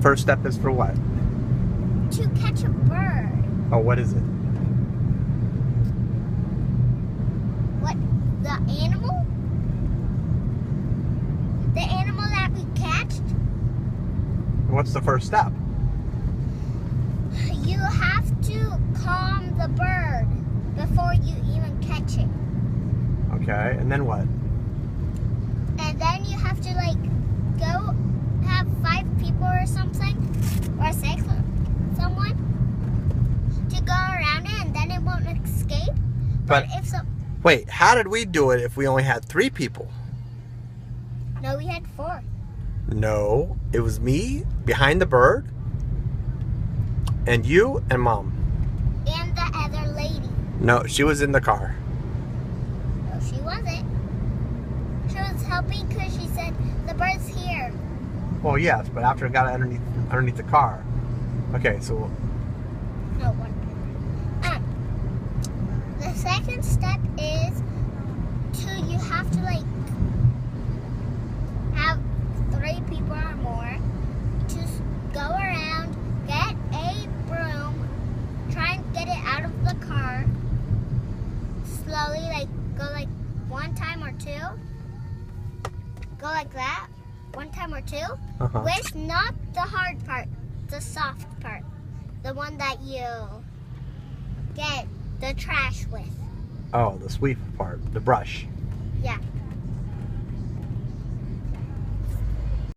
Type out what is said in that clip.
First step is for what? To catch a bird. Oh, what is it? What? The animal? The animal that we catched? What's the first step? You have to calm the bird before you even catch it. Okay, and then what? And then you have to go have 5 people or something, or 6 or someone to go around it, and then it won't escape. But if so, wait, how did we do it if we only had 3 people? no, we had 4. No, it was me behind the bird, and you and Mom. And the other lady. No, she was in the car. No, she wasn't. She was helping because she said the bird's here. Well, yes, but after it got underneath the car. Okay, so No one. The second step is you have to have 3 people or more to go around, get a broom, try and get it out of the car slowly, go 1 time or 2. Go like that, 1 time or 2, with not the hard part, the soft part, the one that you get the trash with. oh, the sweep part, the brush. Yeah.